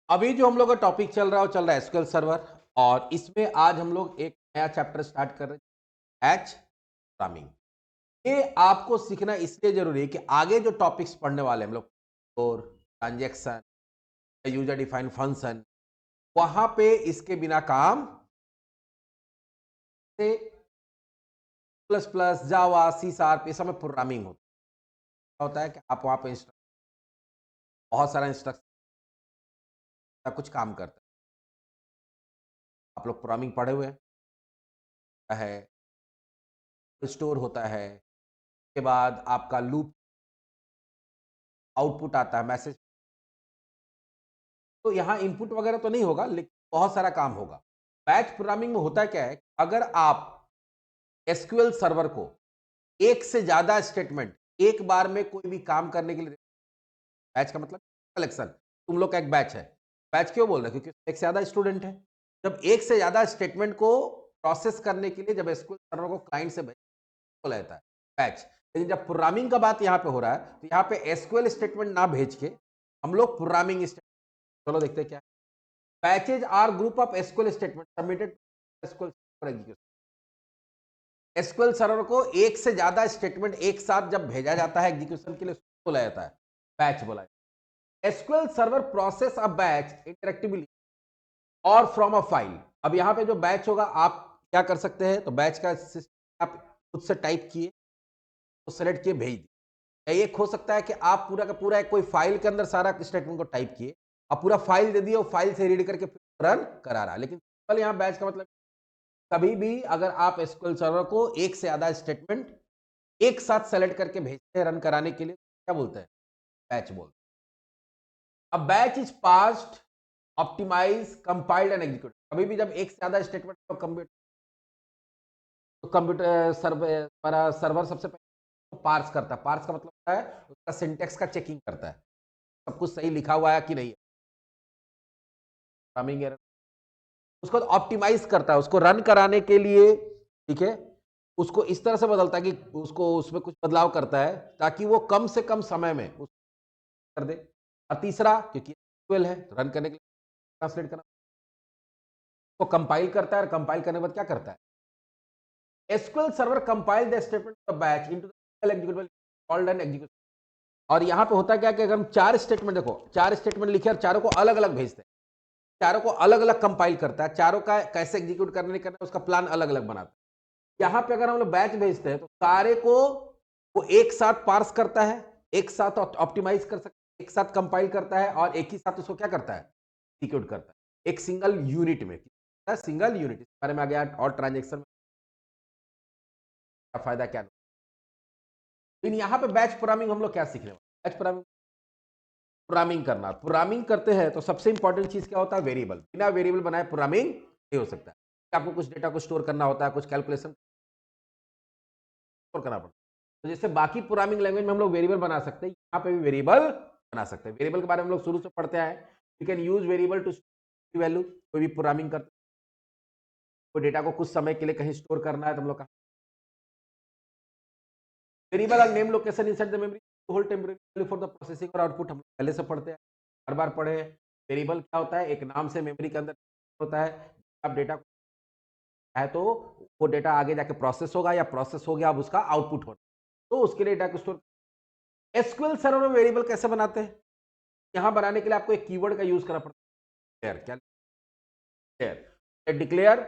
अभी जो हम लोग का टॉपिक चल रहा है वो चल रहा है एसक्यूएल सर्वर। और इसमें आज हम लोग एक नया चैप्टर स्टार्ट कर रहे हैं, एच प्रोग्रामिंग। ये आपको सीखना इसलिए जरूरी है कि आगे जो टॉपिक्स पढ़ने वाले हैं हम लोग, और ट्रांजेक्शन, यूजर डिफाइंड फंक्शन, वहां पे इसके बिना काम से plus plus Java C sharp ये सब में प्रोग्रामिंग होता है कि आप वहां पे बहुत सारा इंस्ट्रक्शन का कुछ काम करते हैं। आप लोग प्रोग्रामिंग पढ़े हुए है, स्टोर होता है, के बाद आपका लूप आउटपुट आता है मैसेज। तो यहाँ इनपुट वगैरह तो नहीं होगा, लेकिन बहुत सारा काम होगा। बैच प्रोग्रामिंग में होता क्या है, अगर आप एसक्यूएल सर्वर को एक से ज्यादा स्टेटमेंट एक बार में कोई भी काम करने के लिए, बैच का मतलब कलेक्शन, तुम लोग का एक बैच है। बैच क्यों बोल रहे हैं? क्योंकि एक से ज्यादा स्टूडेंट है। जब एक से ज्यादा स्टेटमेंट को प्रोसेस करने के लिए जब एसक्यूएल सर्वर को क्लाइंट से बोला जाता है बैच। लेकिन जब प्रोग्रामिंग का बात यहाँ पे हो रहा है तो यहाँ पे एसक्यूएल स्टेटमेंट ना भेज के हम लोग प्रोग्रामिंग स्टेटमेंट, चलो देखते हैं क्या। Batches are group of SQL statement submitted SQL server execution. SQL server को एक से ज्यादा स्टेटमेंट एक साथ जब भेजा जाता है एग्जीक्यूशन के लिए, बोला जाता है बैच बोला जाता है। SQL server process a batch interactively और फ्रॉम अ फाइल। अब यहाँ पे जो बैच होगा आप क्या कर सकते हैं, तो बैच का सिस्टम आप खुद से टाइप किए, तो सेलेक्ट किए, भेज दिए। या एक हो सकता है कि आप पूरा का पूरा एक कोई फाइल के अंदर सारा स्टेटमेंट को टाइप किए, आप पूरा फाइल दे दिए और फाइल से रीड करके रन करा रहा है। लेकिन सिंपल यहाँ बैच का मतलब, कभी भी अगर आप एसक्यूएल सर्वर को एक से ज्यादा स्टेटमेंट एक साथ सेलेक्ट करके भेजते हैं रन कराने के लिए, क्या बोलते हैं? बैच बोलते हैं। अब batch is passed, optimize, compiled and execute. कभी भी जब एक से ज्यादा स्टेटमेंट तो कंप्यूटर सर्वर सर्वर सबसे पहले पार्स करता है। पार्स का मतलब होता है उसका सिंटेक्स का चेकिंग करता है, सब कुछ सही लिखा हुआ है कि नहीं है, प्रोग्रामिंग एरर। उसको ऑप्टिमाइज करता है, उसको रन कराने के लिए, ठीक है, उसको इस तरह से बदलता है कि उसको उसमें कुछ बदलाव करता है ताकि वो कम से कम समय में कर दे। और तीसरा, क्योंकि SQL है तो रन करने के लिए ट्रांसलेट करना, तो कंपाइल करता है, और कंपाइल करने के बाद क्या करता है, SQL server compile the statement of batch into the executable called and execution. और यहाँ पे होता क्या कि अगर हम चार स्टेटमेंट, देखो चार स्टेटमेंट लिखे और चारों को अलग अलग भेजते हैं, चारों को अलग अलग कंपाइल करता है, चारों का कैसे एग्जीक्यूट करने करना उसका प्लान अलग अलग बनाता है। यहाँ पे अगर हम लोग बैच भेजते हैं तो सारे को वो एक साथ पार्स करता है, एक साथ ऑप्टिमाइज कर सकता है, एक साथ कंपाइल करता है, और एक ही साथ उसको क्या करता है, एग्जीक्यूट करता है एक सिंगल यूनिट में। सिंगल यूनिट इस बारे में आ गया। और ट्रांजेक्शन का फायदा क्या? लेकिन यहाँ पे बैच प्रोग्रामिंग हम लोग क्या सीख रहे हैं? बैच प्रोग्रामिंग, प्रोग्रामिंग करना, प्रोग्रामिंग करते हैं तो सबसे इंपॉर्टेंट चीज क्या होता है? वेरिएबल। बिना वेरिएबल बनाए प्रोग्रामिंग नहीं हो सकता है। आपको कुछ डेटा को स्टोर करना होता है, कुछ कैलकुलेशन स्टोर करना पड़ता है। तो जैसे बाकी प्रोग्रामिंग लैंग्वेज में हम लोग वेरिएबल बना सकते हैं, यहाँ पे भी वेरिएबल बना सकते हैं। वेरिएबल के बारे में हम लोग शुरू से पढ़ते आए। You can use variable to value. कोई भी प्रोग्रामिंग करते, कोई डेटा को कुछ समय के लिए कहीं स्टोर करना है तो हम लोग का वेरिएबल और name location inside the memory hold temporary value for the processing और आउटपुट। हम पहले से पढ़ते हैं, हर बार पढ़े। वेरिएबल क्या होता है? एक नाम से मेमोरी के अंदर होता है। आप डेटा है तो वो डेटा आगे जाके प्रोसेस होगा, या प्रोसेस हो गया अब उसका आउटपुट होना, तो उसके लिए डेटा को स्टोर। एसक्यूएल सर्वर में वेरिएबल कैसे बनाते हैं? यहां बनाने के लिए आपको एक कीवर्ड का यूज करना पड़ता है, क्या? Declare, declare.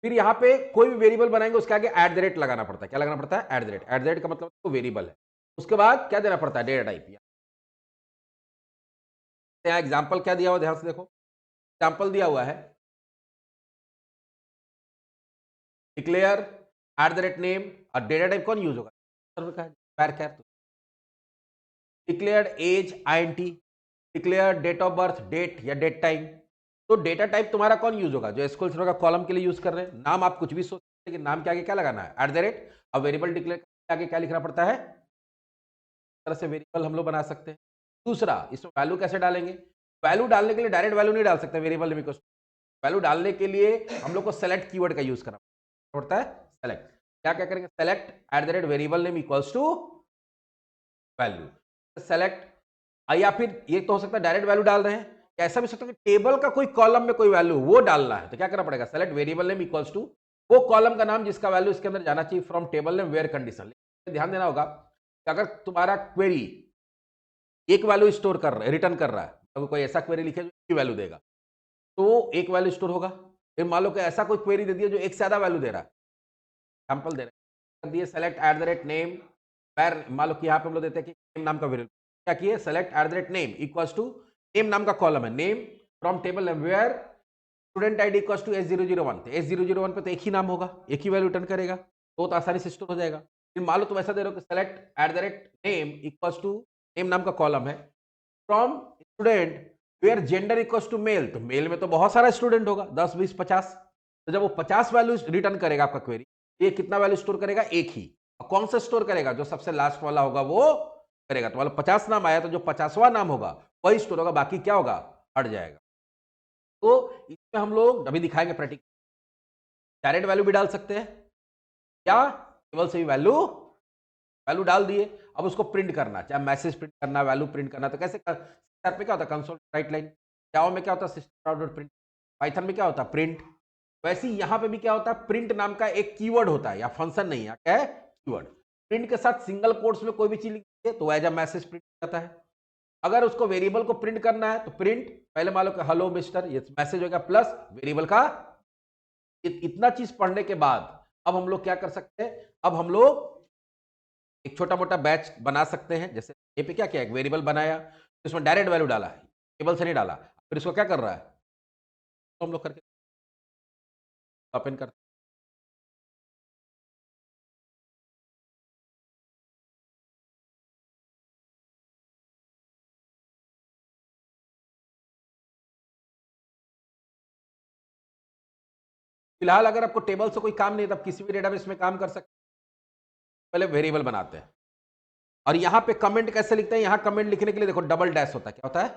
फिर यहाँ पे कोई भी वेरिएबल बनाएंगे उसके आगे एट द रेट लगाना पड़ता है। क्या लगाना पड़ता है? Eight the rate. Eight the rate का मतलब तो वेरिएबल है। उसके बाद क्या देना पड़ता है? Data type. यहाँ एग्जाम्पल क्या दिया हुआ, ध्यान से देखो। एग्जाम्पल दिया हुआ है declare, at the rate name, और डेटा टाइप कौन यूज होगा? सर्वर का है, varchar। Declare age INT, declare date of birth, date या डेट टाइम। तो डेटा टाइप तुम्हारा कौन यूज होगा? जो एसक्यूएल सर्वर का कॉलम के लिए यूज कर रहे हैं। नाम आप कुछ भी सोच सकते हैं, लेकिन नाम के आगे क्या लगाना है? Eight the rate. अब वेरिएबल डिक्लेयर के आगे क्या लिखना पड़ता है? तरह से वेरिएबल हम लोग बना सकते हैं। दूसरा, इसमें वैल्यू कैसे डालेंगे? वैल्यू डालने के लिए डायरेक्ट वैल्यू नहीं डाल सकते वेरिएबल में। वैल्यू डालने के लिए हम लोग को सेलेक्ट कीवर्ड का यूज करना पड़ता है। सेलेक्ट, क्या क्या करेंगे? Select at the rate variable name equals to value. Select, या फिर ये तो हो सकता है डायरेक्ट वैल्यू डाल रहे हैं, ऐसा भी सकता है कि टेबल का कोई कॉलम में कोई वैल्यू वो डालना है, तो क्या करना पड़ेगा, select variable name equals to वो कॉलम का नाम जिसका वैल्यू इसके अंदर जाना चाहिए from table name where condition. ध्यान देना होगा कि अगर तुम्हारा क्वेरी एक वैल्यू स्टोर कर रहा है, रिटर्न कर रहा है, अगर कोई ऐसा क्वेरी लिखे जो एक वैल्यू देगा तो एक वैल्यू स्टोर होगा। फिर मान लो कि ऐसा कोई क्वेरी दे दिया जो एक से ज्यादा वैल्यू दे रहा है, एग्जाम्पल दे रहे हैं, दिए select at the rate name where, मान लो कि यहाँ पे हम लोग देते हैं कि नेम नाम का वेरिएबल, क्या किए, select at the rate name equals to name नाम का कॉलम है, name from table where student ID equals to S001, तो S001 पे तो एक ही नाम होगा, एक ही वैल्यू रिटर्न करेगा, तो आसानी से स्टोर हो जाएगा। फिर मान लो तुम ऐसा दे रहे हो कि select at the rate name equals to name नाम का कॉलम है from student where gender equals to male, तो मेल में तो बहुत सारा स्टूडेंट होगा, 10 20 50, तो जब वो 50 वैल्यू रिटर्न करेगा आपका क्वेरी, ये कितना वैल्यू स्टोर करेगा, एक ही। और कौन सा स्टोर करेगा, जो सबसे लास्ट वाला होगा वो करेगा। तो मतलब 50 नाम आया तो जो 50वां नाम होगा वही स्टोर होगा, बाकी क्या होगा, हट जाएगा। तो इसमें हम लोग अभी दिखाएंगे प्रैक्टिकल, डायरेक्ट वैल्यू भी डाल सकते हैं या केवल से भी वैल्यू वैल्यू डाल दिए, अब उसको प्रिंट करना, चाहे मैसेज प्रिंट करना, वैल्यू प्रिंट करना, तो कैसे में क्या होता है, कंसोल राइट लाइन, जावा में क्या होता है, सिस्टम डॉट प्रिंट, पाइथन में क्या होता है, प्रिंट। वैसे ही यहां पे भी क्या होता है, प्रिंट नाम का एक कीवर्ड होता है, या फंक्शन नहीं है, क्या है, कीवर्ड। प्रिंट के साथ सिंगल कोट्स में कोई भी चीज लिखी है तो एज अ मैसेज प्रिंट करता है। अगर उसको वेरिएबल को प्रिंट करना है तो प्रिंट, पहले मान लो कि हेलो मिस्टर, ये मैसेज हो गया, प्लस वेरिएबल का। इतना चीज पढ़ने के बाद अब हम लोग क्या कर सकते हैं, अब हम लोग एक छोटा मोटा बैच बना सकते हैं। जैसे ये पे क्या किया, एक वेरिएबल बनाया, इसमें डायरेक्ट वैल्यू डाला है, टेबल से नहीं डाला, फिर इसको क्या कर रहा है, तो हम लोग करके ओपन करते हैं। फिलहाल अगर आपको टेबल से कोई काम नहीं है, तब किसी भी डेटाबेस में काम कर सकते हैं। पहले वेरिएबल बनाते हैं, और यहां पे कमेंट कैसे लिखते हैं, यहां कमेंट लिखने के लिए देखो डबल डैश होता है, क्या होता है,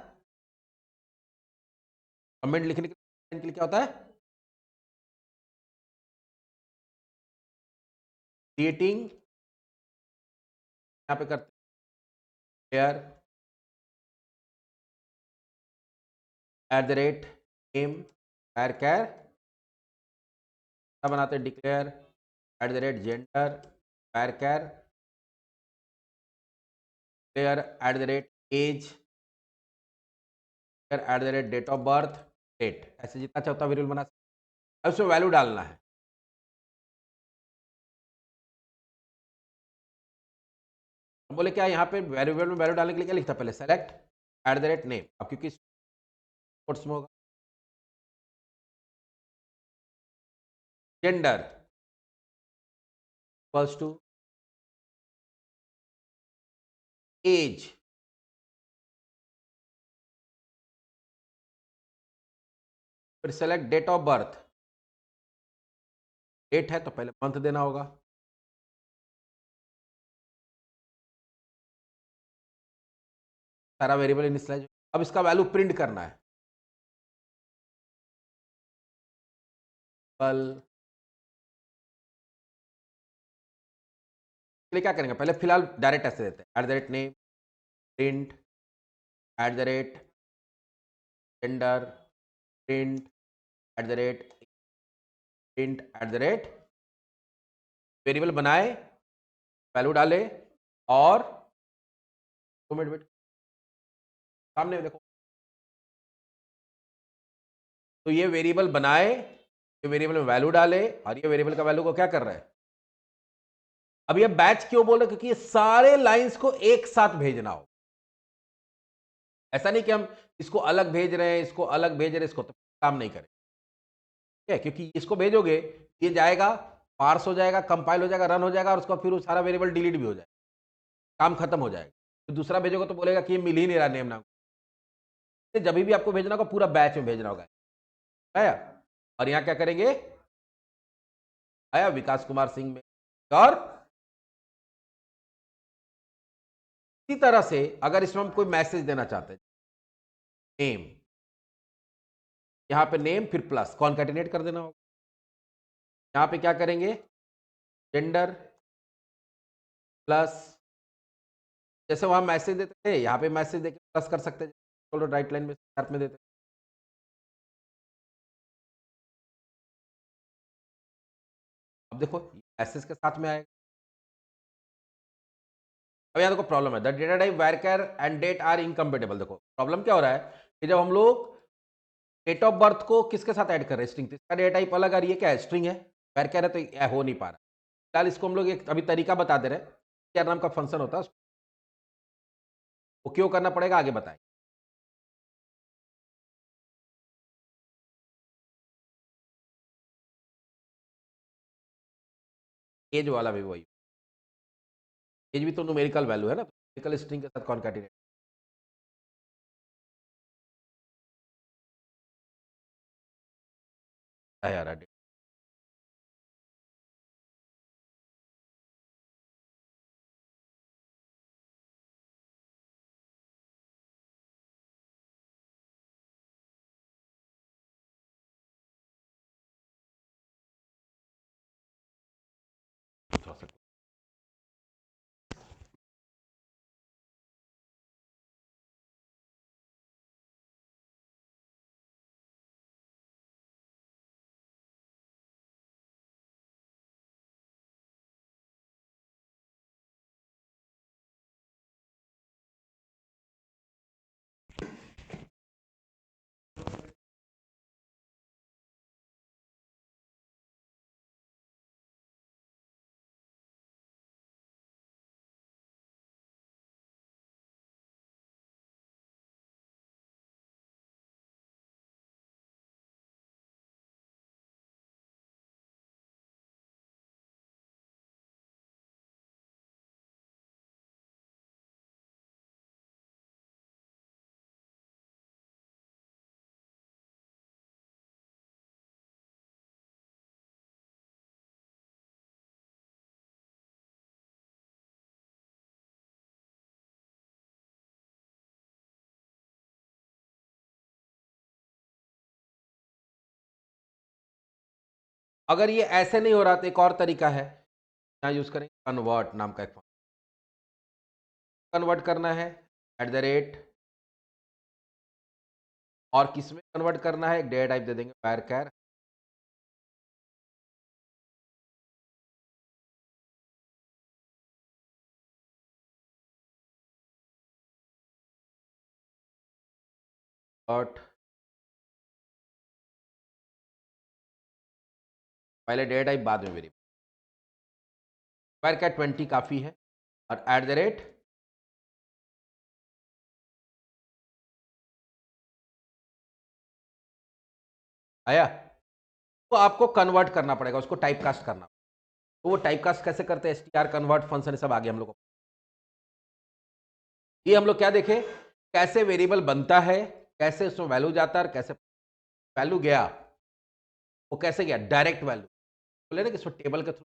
कमेंट लिखने के लिए क्या होता है, क्रिएटिंग, यहां पे करते हैं at the rate name char, क्या बनाते हैं, declare at the rate gender char, clear at the rate age, at the rate date of birth, date, ऐसे जितना चाहता वेरिएबल बना सकते हैं। अब उसमें वैल्यू डालना है, तो बोले क्या यहाँ पे वेरिएबल में वैल्यू डालने के लिए क्या लिखता है, पहले select at the rate name, अब क्योंकि कोट्स में होगा, जेंडर इक्वल्स टू एज, फिर select date of birth, date है तो पहले मंथ देना होगा, सारा वेरिएबल इनिशियलाइज। अब इसका वैल्यू प्रिंट करना है, कल के लिए क्या करेंगे, पहले फिलहाल डायरेक्ट ऐसे देते हैं, at the rate name print at the rate gender print at the rate print at the rate, variable बनाए, वैल्यू डाले, और 2 मिनट वेट, सामने देखो, तो ये वेरिएबल बनाए, ये वेरिएबल में वैल्यू डाले, और ये वेरिएबल का वैल्यू को क्या कर रहा है। अब ये बैच क्यों बोल रहे, क्योंकि ये सारे लाइंस को एक साथ भेजना हो, ऐसा नहीं कि हम इसको अलग भेज रहे हैं, इसको अलग भेज रहे हैं, इसको तो काम नहीं करें, ठीक है, क्योंकि इसको भेजोगे ये जाएगा, पार्स हो जाएगा, कंपाइल हो जाएगा, रन हो जाएगा, और उसका फिर वो सारा वेरिएबल डिलीट भी हो जाएगा, काम खत्म हो जाएगा। फिर दूसरा भेजोगे तो बोलेगा कि ये मिल ही नहीं रहा नेम नाम, जब भी आपको भेजना होगा पूरा बैच में भेजना होगा, आया। और यहाँ क्या करेंगे, आया विकास कुमार सिंह में, और इसी तरह से अगर इसमें हम कोई मैसेज देना चाहते हैं, नेम, यहां पे नेम फिर प्लस कॉन्कैटिनेट कर देना होगा, यहां पे क्या करेंगे, जेंडर प्लस, जैसे वहां मैसेज देते थे, यहाँ पे मैसेज देके प्लस कर सकते हैं, राइट लाइन में स्टार्ट में देते हैं, देखो एसएस के साथ में आएगा। अब यहाँ देखो प्रॉब्लम है, the data type varchar and date are incompatible. देखो प्रॉब्लम क्या हो रहा है कि जब हम लोग डेट ऑफ बर्थ को किसके साथ ऐड कर रहे हैं, स्ट्रिंग, इसका डेटा टाइप अलग, और ये क्या है, स्ट्रिंग है, varchar है, तो ये हो नहीं पा रहा। फिलहाल इसको हम लोग एक अभी तरीका बता दे रहे हैं, क्या नाम का फंक्शन होता है, वो क्यों करना पड़ेगा आगे बताएं। एज वाला भी वही, एज भी तो न्यूमेरिकल वैल्यू है ना, न्यूमेरिकल स्ट्रिंग के साथ कॉन्कैटिनेट है यार। अगर ये ऐसे नहीं हो रहा तो एक और तरीका है, यहाँ यूज करेंगे कन्वर्ट नाम का एक फंक्शन। कन्वर्ट करना है एट द रेट, और किस में कन्वर्ट करना है, एक डेटा टाइप दे देंगे varchar, डॉट, पहले डेटा टाइप बाद में वेरिएबल, varchar 20 काफी है, और एट द रेट आया। तो आपको कन्वर्ट करना पड़ेगा, उसको टाइप कास्ट करना। तो वो टाइप कास्ट कैसे करते हैं, str कन्वर्ट फंक्शन सब आगे हम लोग को। ये हम लोग क्या देखें, कैसे वेरिएबल बनता है, कैसे उसमें वैल्यू जाता है, और कैसे वैल्यू गया, वो कैसे गया, डायरेक्ट वैल्यू बोले ना कि इसमें टेबल के थ्रू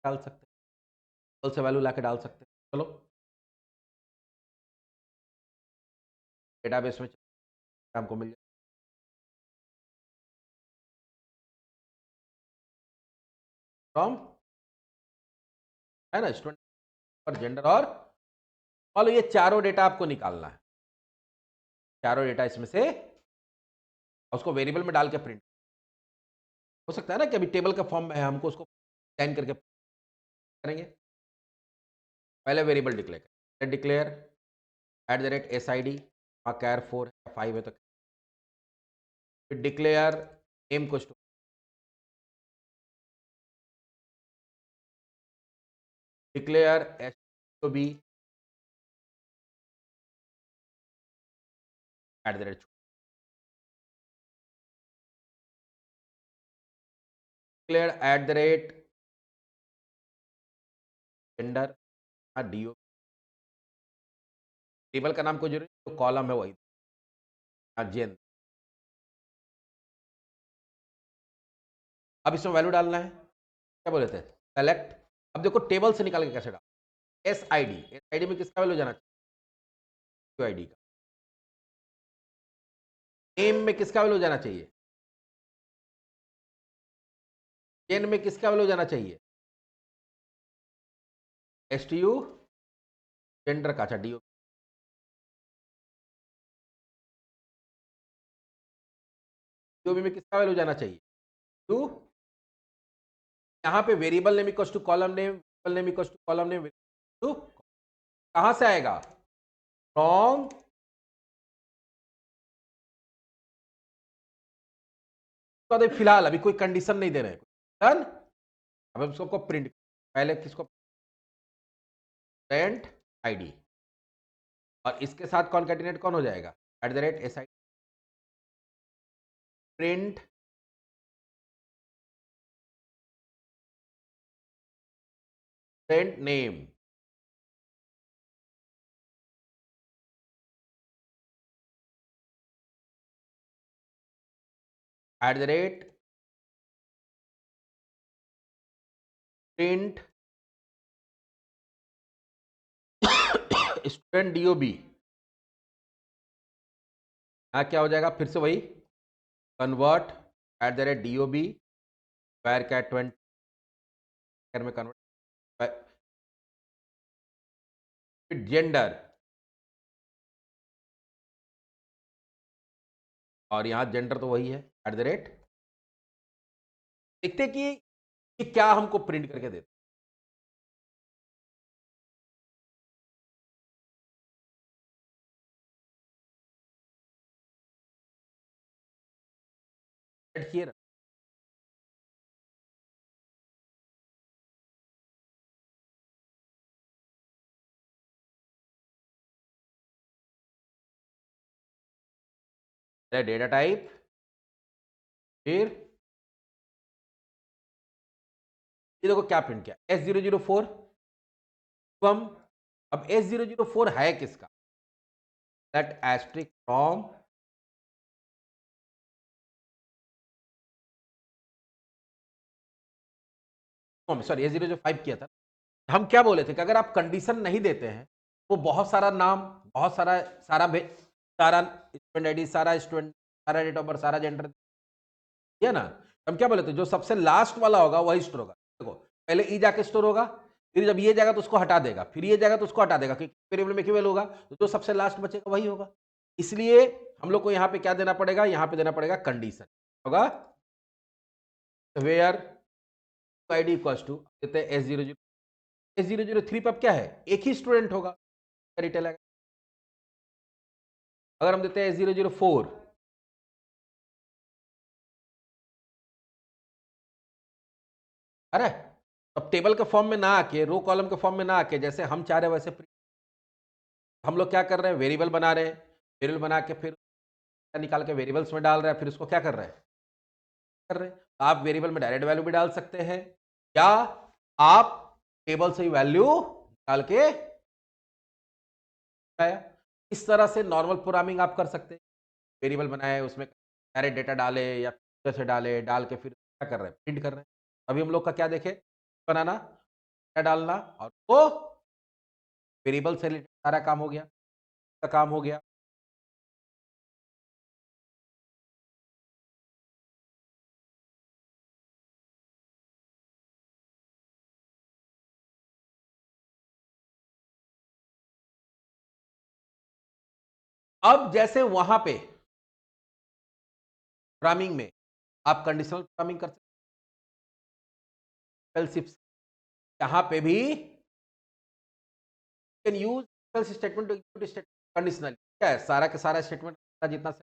डाल सकते हैं, टेबल से वैल्यू लाके डाल सकते हैं। चलो डेटाबेस में हमको मिल जाए फ्रॉम, है ना, स्टूडेंट और जेंडर, और मान लो ये चारों डेटा आपको निकालना है, चारों डेटा इसमें से उसको वेरिएबल में डाल के प्रिंट हो सकता है ना, कि अभी टेबल के फॉर्म में है, हमको उसको स्कैन करके करेंगे। पहले वेरिएबल डिक्लेयर करें, declare at the rate S I D, char 4 है 5 है, तो फिर डिक्लेयर नेम को declare S two B at the rate, declare at the rate gender, D, table का नाम कोई जरूरी, जो कॉलम है वही, जेन। अब इसमें वैल्यू डालना है, क्या बोले थे, सेलेक्ट। अब देखो टेबल से निकाल के कैसे डाल, S I D, S I D में किसका वैल्यू जाना चाहिए, आईडी का, नेम में किसका वैल्यू जाना चाहिए, जेन में किसका वैल्यू जाना चाहिए, एस टी यू, जेंडर का, अच्छा डी, में किसका वैल्यू जाना चाहिए, यू, यहाँ पे variable name equals to column name, variable name equals to column name, to कहां से आएगा? फ्रॉम फिलहाल अभी कोई कंडीशन नहीं दे रहे हैं। डन। अब हम इसको प्रिंट, पहले किसको? प्रिंट आईडी, और इसके साथ कॉन्कैटिनेट कौन हो जाएगा? @SI print print name. @print student DOB। यहाँ क्या हो जाएगा? फिर से वही कन्वर्ट @DOB वायर कैट 20 में कन्वर्ट जेंडर, और यहाँ जेंडर तो वही है @ देखते कि क्या हमको प्रिंट करके देते। हियर डेटा टाइप, फिर ये देखो क्या प्रिंट किया, S004 फ्रॉम। अब S004 है किसका? That asterisk from sorry S005 किया था। हम क्या बोले थे कि अगर आप कंडीशन नहीं देते हैं, वो बहुत सारा नाम, बहुत सारा सारा सारा स्टूडेंट आईडी, सारा स्टूडेंट, सारा डेट ऑफ बर्थ, सारा जेंडर, है ना? हम क्या बोले थे, जो सबसे लास्ट वाला होगा वही स्टोर होगा। देखो पहले ई जाके स्टोर होगा, फिर जब ये जाएगा तो उसको हटा देगा, फिर ये जाएगा तो उसको हटा देगा, क्योंकि वेरिएबल में केवल होगा, तो जो सबसे लास्ट बचेगा वही होगा। इसलिए हम लोग को यहाँ पे क्या देना पड़ेगा? यहाँ पे देना पड़ेगा कंडीशन होगा, वेयर आईडी इक्वल्स टू देते हैं S003 पे अब क्या है? एक ही स्टूडेंट होगा, रिटेल आएगा। अगर हम देते हैं S004, अरे अब टेबल के फॉर्म में ना आके, रो कॉलम के फॉर्म में ना आके, जैसे हम चाह रहे हैं वैसे हम लोग क्या कर रहे हैं? वेरिएबल बना रहे हैं, वेरिएबल बना के फिर निकाल के वेरिएबल्स में डाल रहे हैं, फिर उसको क्या कर रहे हैं? कर रहे हैं। आप वेरिएबल में डायरेक्ट वैल्यू भी डाल सकते हैं, या आप टेबल से ही वैल्यू निकाल के आया। इस तरह से नॉर्मल प्रोग्रामिंग आप कर सकते हैं। वेरिएबल बनाए, उसमें डायरेक्ट डेटा डाले या कैसे डाले, डाल के फिर क्या कर रहे हैं? प्रिंट कर रहे हैं। अभी हम लोग का क्या देखे? बनाना, क्या डालना, और वो वेरिएबल से रिलेटेड सारा काम हो गया, का काम हो गया। अब जैसे वहां पे प्रोग्रामिंग में आप कंडीशनल प्रोग्रामिंग कर सकते, यहां पे भी can use statement to execute statement conditionally. क्या है? सारा के सारा स्टेटमेंट जितना से,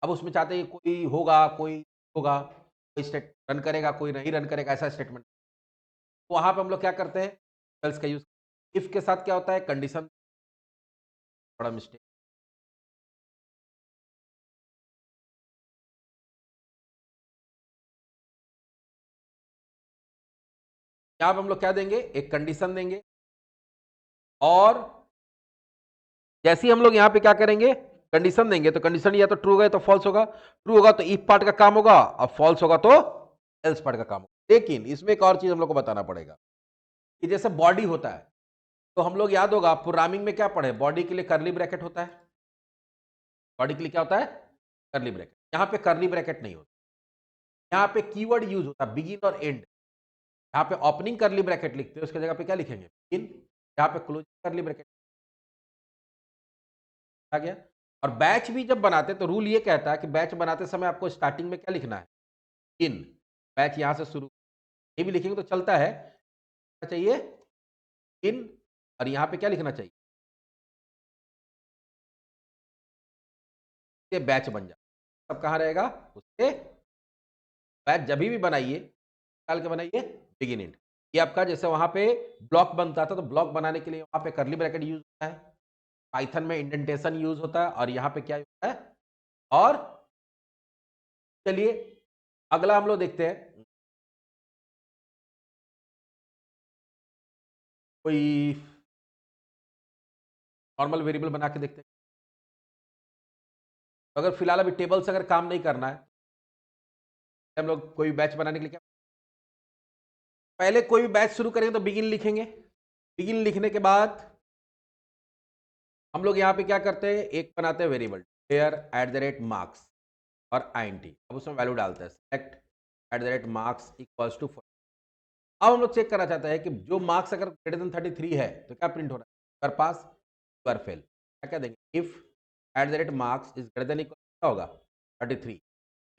अब उसमें चाहते हैं कोई होगा, कोई होगा, कोई स्टेट रन करेगा, कोई नहीं रन करेगा, ऐसा स्टेटमेंट। तो वहां पे हम लोग क्या करते हैं? एल्स का यूज। इफ के साथ क्या होता है? कंडीशन, बड़ा मिस्टेक। यहां पे हम लोग क्या देंगे? एक कंडीशन देंगे, और जैसे ही हम लोग यहाँ पे क्या करेंगे? कंडीशन देंगे, तो कंडीशन या तो ट्रू होगा या तो फॉल्स होगा। ट्रू होगा तो इफ पार्ट का काम होगा, और फॉल्स होगा तो एल्स पार्ट का काम होगा। लेकिन इसमें एक और चीज हम लोग को बताना पड़ेगा कि जैसे बॉडी होता है, तो हम लोग याद होगा प्रोग्रामिंग में क्या पढ़े? बॉडी के लिए करली ब्रैकेट होता है। बॉडी के लिए क्या होता है? करली ब्रैकेट। यहाँ पे करली ब्रैकेट नहीं होता, यहाँ पे कीवर्ड यूज होता है, बिगिन और एंड। यहाँ पे ओपनिंग करली ब्रैकेट लिखते हैं, उसके जगह पे क्या लिखेंगे? बिगिन। यहाँ पे क्लोजिंग करली ब्रैकेट आ गया। और बैच भी जब बनाते तो रूल ये कहता है कि बैच बनाते समय आपको स्टार्टिंग में क्या लिखना है? इन। बैच यहां से शुरू, ये भी लिखेंगे तो चलता है। क्या चाहिए? इन, और यहाँ पे क्या लिखना चाहिए? ये बैच बन जाए। सब कहाँ रहेगा? उसके बैच जभी भी बनाइए, निकाल के बनाइए बिगिन इंट। ये आपका जैसे वहाँ पे ब्लॉक बनता था, तो ब्लॉक बनाने के लिए वहाँ पे कर्ली ब्रैकेट यूज़ होता है। पाइथन में इंडेंटेशन यूज़ होता है, और यहाँ पे क्या होता है? और चलिए अगला हम लोग देखते हैं, कोई नॉर्मल वेरिएबल बना के देखते हैं। तो अगर फिलहाल अभी टेबल से अगर काम नहीं करना है, हम लोग कोई बैच बनाने के लिए क्या, पहले कोई भी बैच शुरू करेंगे तो बिगिन लिखेंगे। बिगिन लिखने के बाद हम लोग यहाँ पे क्या करते हैं, एक बनाते हैं वेरिएबल हेयर @marks और int। अब उसमें वैल्यू डालते हैं सेलेक्ट @marks इक्वल्स टू। अब हम लोग चेक करना चाहते हैं कि जो मार्क्स अगर ग्रेटर देन 33 है तो क्या प्रिंट हो रहा है? अगर पास, अगर फेल। क्या क्या देंगे? If @marks is greater than equal, क्या होगा? 33।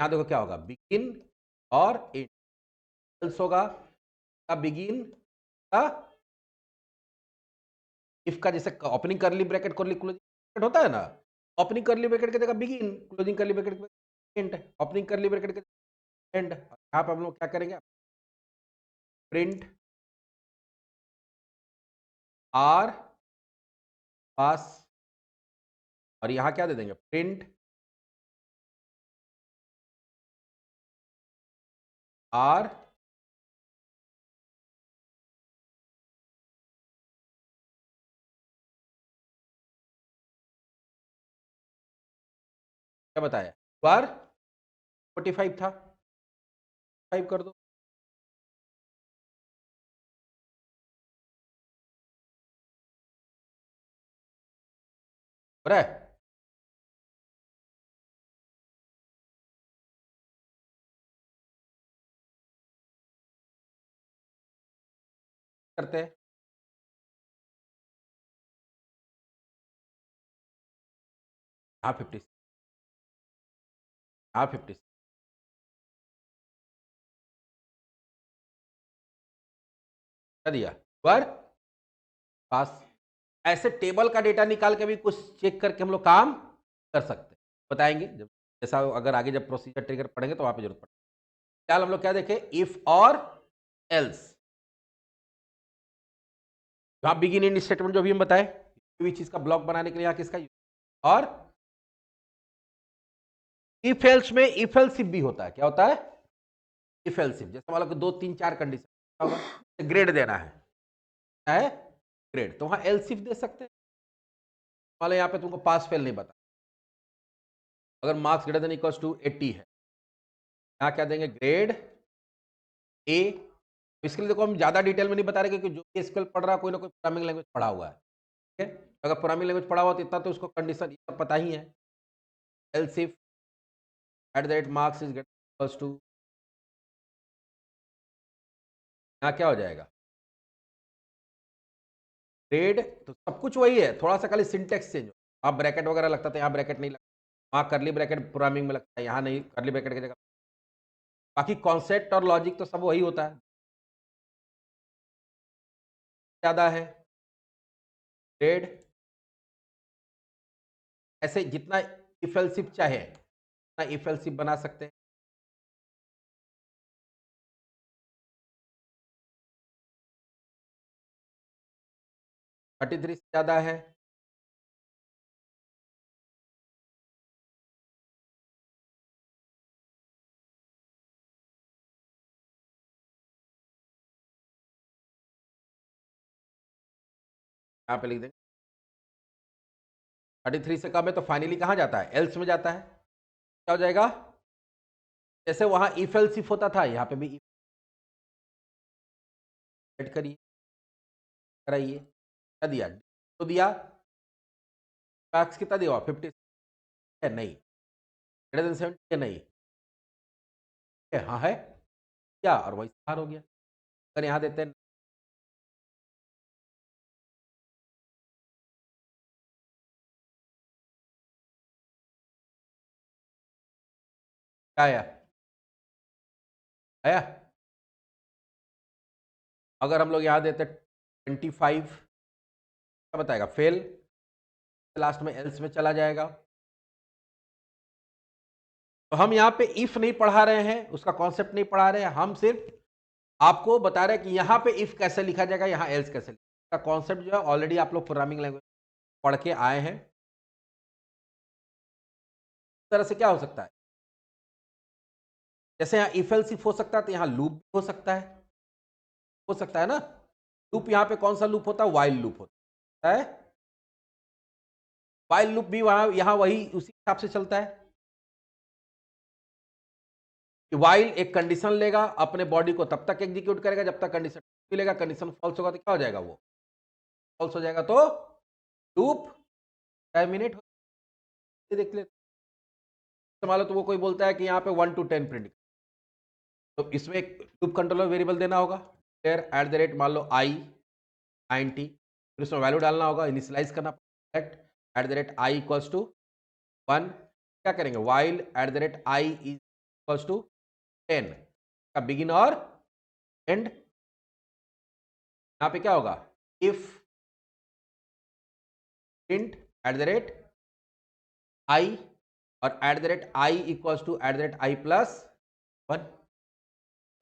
यहाँ देखो क्या होगा, बिगिन और एंड। एल्स होगा का बिगिन का इफ का, जैसे ओपनिंग करली ब्रैकेट क्लोजिंग ब्रैकेट होता है ना, ओपनिंग करली ब्रैकेट की जगह बिगिन, क्लोजिंग करली ब्रैकेट एंड, ओपनिंग करली ब्रैकेट के एंड। यहाँ पे हम लोग क्या करेंगे, प्रिंट आर पास, और यहाँ क्या दे देंगे, प्रिंट आर क्या बताया, बार 45 था, 5 कर दो। हो रहा है? करते हैं। हाँ 50, हाँ 50 क्या दिया, पर पास। ऐसे टेबल का डेटा निकाल के भी कुछ चेक करके हम लोग काम कर सकते हैं, बताएंगे जब, जैसा अगर आगे जब प्रोसीजर ट्रिगर पढ़ेंगे तो वहां पे जरूरत पड़ेगी। फिलहाल हम लोग क्या देखें, इफ और एल्स। जहां बिगिन इन स्टेटमेंट जो भी हम बताए, कोई भी चीज का ब्लॉक बनाने के लिए यहाँ किसका use, और इफ एल्स में इफ एल्स इफ भी होता है। क्या होता है? If else if. जैसे मान लो कि 2 3 4 कंडीशन होगा, ग्रेड देना है ग्रेड, तो वहां एल्स इफ दे सकते हैं। मान लो यहाँ पे तुमको पास फेल नहीं बता, अगर marks greater than equals to 80 है, यहाँ क्या देंगे, ग्रेड ए। इसके लिए देखो हम ज्यादा डिटेल में नहीं बता रहे, क्योंकि जो भी एसक्यूएल पढ़ रहा है कोई ना कोई प्रोग्रामिंग लैंग्वेज पढ़ा हुआ है। ठीक है, अगर प्रोग्रामिंग लैंग्वेज पढ़ा हुआ तो इतना तो उसको कंडीशन ये सब पता ही है। Else if @marks is greater equals to, यहाँ क्या हो जाएगा, ग्रेड। तो सब कुछ वही है, थोड़ा सा खाली सिंटेक्स चेंज हो। आप ब्रैकेट वगैरह लगता था, यहाँ ब्रैकेट नहीं लगता, वहाँ करली ब्रैकेट प्रोग्रामिंग में लगता है, यहाँ नहीं, करली ब्रैकेट की जगह। बाकी कॉन्सेप्ट और लॉजिक तो सब वही होता है। ज्यादा है ग्रेड, ऐसे जितना इफ एल्स इफ चाहे उतना इफ एल्स इफ बना सकते हैं। 33 से ज्यादा है, यहाँ पे लिख देंगे। 33 से कम है तो फाइनली कहाँ जाता है, एल्स में जाता है। क्या हो जाएगा, जैसे वहां इफ एल्स इफ होता था, यहाँ पे भी सेट करिए, कराइए। क्या दिया, तो दिया मैक्स कितना दिया, 50 है नहीं, ग्रेटर देन 70 है नहीं, हाँ है क्या, और वही बाहर हो गया। अगर यहाँ देते हैं, क्या आया, आया अगर हम लोग यहाँ देते 25, क्या बताएगा? फेल, लास्ट में एल्स में चला जाएगा। तो हम यहाँ पे इफ नहीं पढ़ा रहे हैं, उसका कॉन्सेप्ट नहीं पढ़ा रहे हैं, हम सिर्फ आपको बता रहे हैं कि यहाँ पे इफ कैसे लिखा जाएगा, यहाँ एल्स कैसे लिखा। कॉन्सेप्ट जो है ऑलरेडी आप लोग प्रोग्रामिंग लैंग्वेज पढ़ के आए हैं। इस तरह से क्या हो सकता है, जैसे यहाँ इफ एल्स इफ हो सकता है, तो यहाँ लूप हो सकता है, ना। लूप यहाँ पे कौन सा लूप होता है? वाइल लूप होता है। वाइल लूप भी वहां यहाँ वही उसी हिसाब से चलता है कि वाइल एक कंडीशन लेगा, अपने बॉडी को तब तक एग्जीक्यूट करेगा जब तक कंडीशन मिलेगा। कंडीशन फॉल्स होगा तो क्या हो जाएगा? वो फॉल्स हो जाएगा, तो लूप टर्मिनेट। देख ले, मान लो तो वो कोई बोलता है कि यहाँ पे 1 to 10 प्रिंट, तो इसमें एक लूप कंट्रोलर वेरिएबल देना होगा, फिर एट द रेट मान लो आई 90, फिर उसमें वैल्यू डालना होगा, इनिशियलाइज करना, at the rate I equals to 1। क्या करेंगे? While at the rate I is equals to 10 का बिगिन और एंड। यहाँ पे क्या होगा? If print at the rate I, और at the rate I equals to at the rate I plus 1।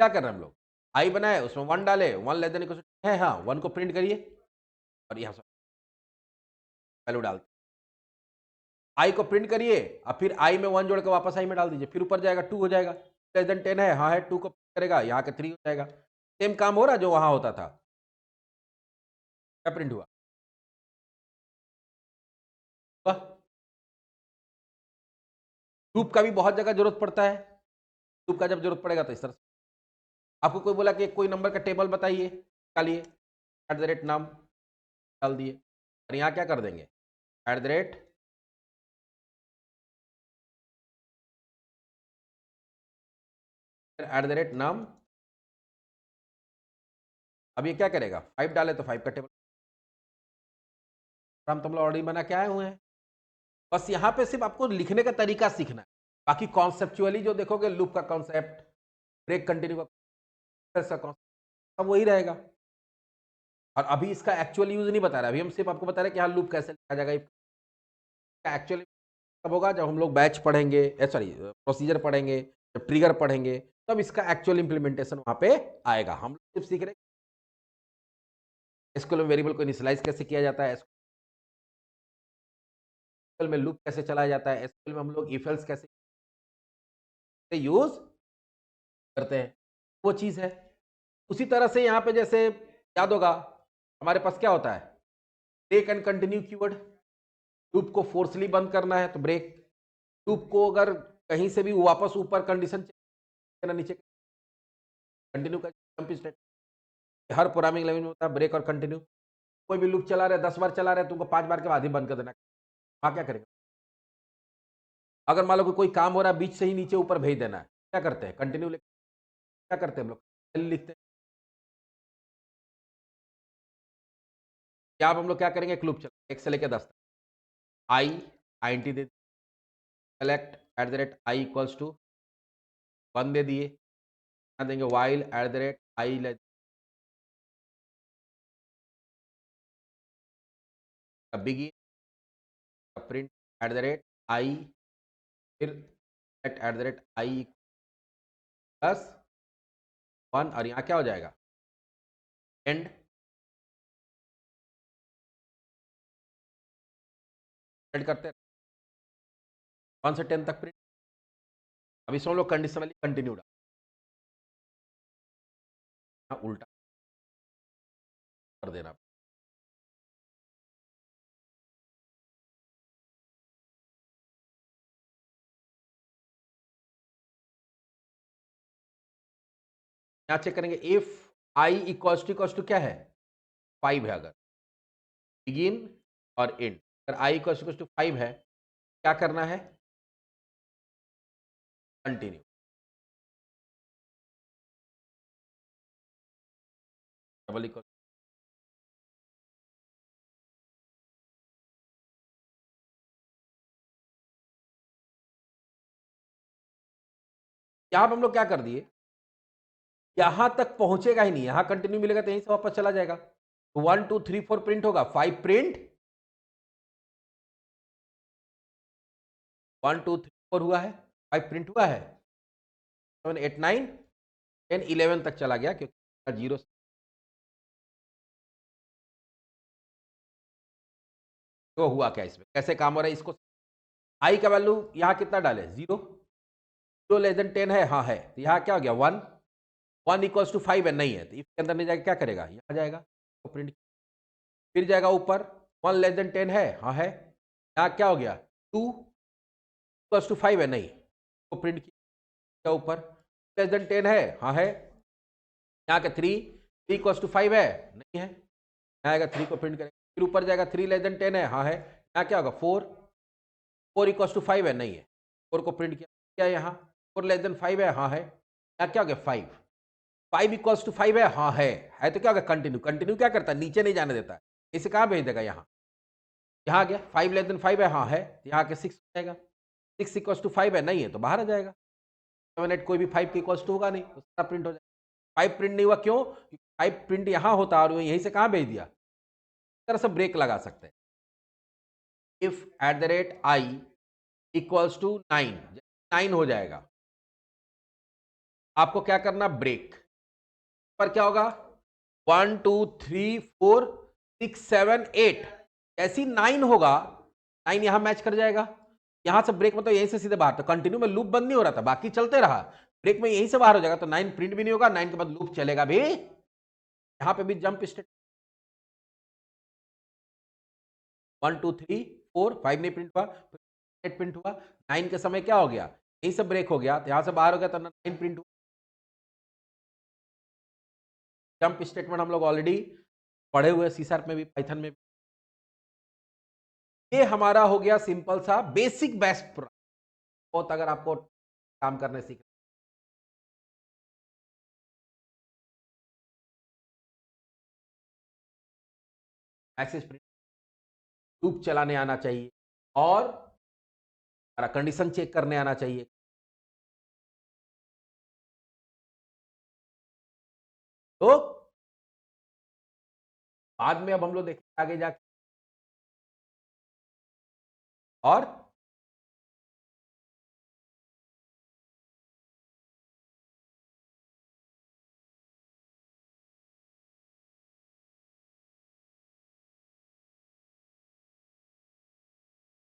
क्या कर रहे हैं हम लोग? आई बनाए, उसमें 1 डाले, 1 लेस देन इक्वल है, हाँ 1 को प्रिंट करिए और यहाँ से वैल्यू डाल, आई को प्रिंट करिए और फिर आई में 1 जोड़ के वापस आई में डाल दीजिए, फिर ऊपर जाएगा 2 हो जाएगा। लेस देन 10 है, हाँ है, 2 को प्रिंट करेगा, यहाँ के 3 हो जाएगा। सेम काम हो रहा जो वहां होता था। क्या प्रिंट हुआ? लूप का भी बहुत जगह जरूरत पड़ता है। लूप का जब जरूरत पड़ेगा तो इस तरह से आपको कोई बोला कि कोई नंबर का टेबल बताइए, निकालिए, एट द रेट नाम डाल दिए, और यहाँ क्या कर देंगे? एट द रेट नाम। अब ये क्या करेगा? 5 डाले तो 5 का टेबल हम तुम लोग ऑलरेडी बना के आए हुए हैं। बस यहाँ पे सिर्फ आपको लिखने का तरीका सीखना है। बाकी कॉन्सेप्चुअली जो देखोगे, लूप का कॉन्सेप्ट, ब्रेक कंटिन्यू का कॉन्सेप्ट, सब वही रहेगा। और अभी इसका एक्चुअल यूज नहीं बता रहा, अभी हम सिर्फ आपको बता रहे हैं कि हाँ लूप कैसे लिखा जाएगा। एक्चुअली तब होगा जब हम लोग बैच पढ़ेंगे, सॉरी प्रोसीजर पढ़ेंगे, जब ट्रिगर पढ़ेंगे, तब इसका एक्चुअल इंप्लीमेंटेशन वहां पे आएगा। हम लोग सिर्फ सीख रहे हैं एसक्यूएल में वेरिएबल को इनिशियलाइज कैसे किया जाता है, एसक्यूएल में लूप कैसे चलाया जाता है, एसक्यूएल में हम लोग इफ एल्स कैसे यूज करते हैं, वो चीज है। उसी तरह से यहाँ पे जैसे याद होगा हमारे पास क्या होता है? Break and continue keyword. Loop को फोर्सली बंद करना है तो ब्रेक, लूप को अगर कहीं से भी वापस ऊपर कंडीशन नीचे कंटिन्यू का जंप स्टेट। हर प्रोग्रामिंग लैंग्वेज में होता है ब्रेक और कंटिन्यू। कोई भी लूप चला रहे 10 बार चला रहे, तुमको 5 बार के बाद ही बंद कर देना। वहां क्या करेगा? अगर मान लो कि कोई काम हो रहा है, बीच से ही नीचे ऊपर भेज देना है, क्या करते हैं? कंटिन्यू क्या करते हैं हम लोग? लिखते हैं। क्या अब हम लोग क्या करेंगे? एक लूप चला 1 से लेकर 10 तक, आई आईएनटी दे, select at the rate I equals to 1 दे दिए, देंगे while at the rate I begin, print at the rate I, फिर at the rate I plus 1, और यहाँ क्या हो जाएगा? एंड। एड करते हैं 1 से 10 तक प्रिंट। अब इसमें हम लोग कंडीशनली कंटिन्यू उल्टा कर देना। यहाँ चेक करेंगे इफ आई इक्वल्स टू क्या है? 5 है। अगर बिगिन और एंड, अगर आई इक्वल्स टू 5 है, क्या करना है? कंटिन्यू। डबल इक्वल, यहाँ पे हम लोग क्या कर दिए? यहां तक पहुंचेगा ही नहीं, यहां कंटिन्यू मिलेगा तो यहीं से वापस चला जाएगा। तो 1 2 3 4 प्रिंट होगा, 5 प्रिंट, 1 2 3 4 हुआ है, 5 प्रिंट हुआ है, 7 8 9 10 11 तक चला गया क्योंकि जीरो। तो हुआ क्या इसमें, कैसे काम हो रहा है इसको, आई का वैल्यू यहाँ कितना डाले, 0, 0 लेस देन 10 है, हाँ है, तो यहाँ क्या हो गया 1, 1 इक्वल्स टू 5 है, नहीं है, तो इसके अंदर नहीं जाएगा, क्या करेगा, यहाँ जाएगा तो प्रिंट, फिर जाएगा ऊपर, 1 लेस देन 10 है, हाँ है, यहाँ क्या हो गया 2 इक्वल्स टू 5 है, नहीं, तो प्रिंट किया ऊपर, लेस देन 10 है, हाँ है, यहाँ का 3 इक्वल्स टू 5 है, नहीं है, यहाँ आएगा 3 को प्रिंट करेगा, फिर ऊपर जाएगा 3 लेस देन 10 है, हाँ है, यहाँ क्या होगा 4 इक्वल्स टू 5 है, नहीं है, 4 को प्रिंट किया यहाँ, 4 लेस देन 5 है, हाँ है, यहाँ क्या हो गया 5 इक्वल्स टू 5 है, हाँ है तो क्या होगा कंटिन्यू, कंटिन्यू क्या करता है, नीचे नहीं जाने देता है, इसे कहाँ भेज देगा, यहाँ गया, 5 लेस देन 5 है, हाँ है, यहाँ के 6 हो जाएगा, 6 इक्वल्स टू 5 है, नहीं है तो बाहर आ जाएगा, 7 8 कोई भी 5 के इक्वल्स टू होगा नहीं, तो सारा प्रिंट हो जाएगा, 5 प्रिंट नहीं हुआ क्यों, 5 प्रिंट यहाँ होता और यहीं से कहाँ भेज दिया, इस तरह से ब्रेक लगा सकते हैं, if at the rate I equals to 9, 9 हो जाएगा, आपको क्या करना, ब्रेक पर क्या होगा 1 2 3 4 6 7 8, ऐसी 9 होगा, 9 यहां मैच कर जाएगा, यहां से ब्रेक मतलब यहीं से सीधे बाहर, तो कंटिन्यू में लूप बंद नहीं हो रहा था, बाकी चलते रहा, ब्रेक में यहीं से बाहर हो जाएगा, तो 9 प्रिंट भी नहीं होगा, 9 के बाद लूप चलेगा भी, यहां पे भी जंप स्टेट 1 2 3 4 5 नहीं प्रिंट हुआ, 8 प्रिंट हुआ, 9 के समय क्या हो गया, यहीं से ब्रेक हो गया, तो यहां से बाहर हो गया तो 9 प्रिंट हुआ, जंप स्टेटमेंट हम लोग ऑलरेडी पढ़े हुए सी शार्प में भी, पाइथन में भी। ये हमारा हो गया सिंपल सा बेसिक बेस्ट, बहुत अगर आपको काम करने सीख, एक्सेस प्रिंट, लूप चलाने आना चाहिए और कंडीशन चेक करने आना चाहिए, तो बाद में अब हम लोग देखेंगे आगे जाके, और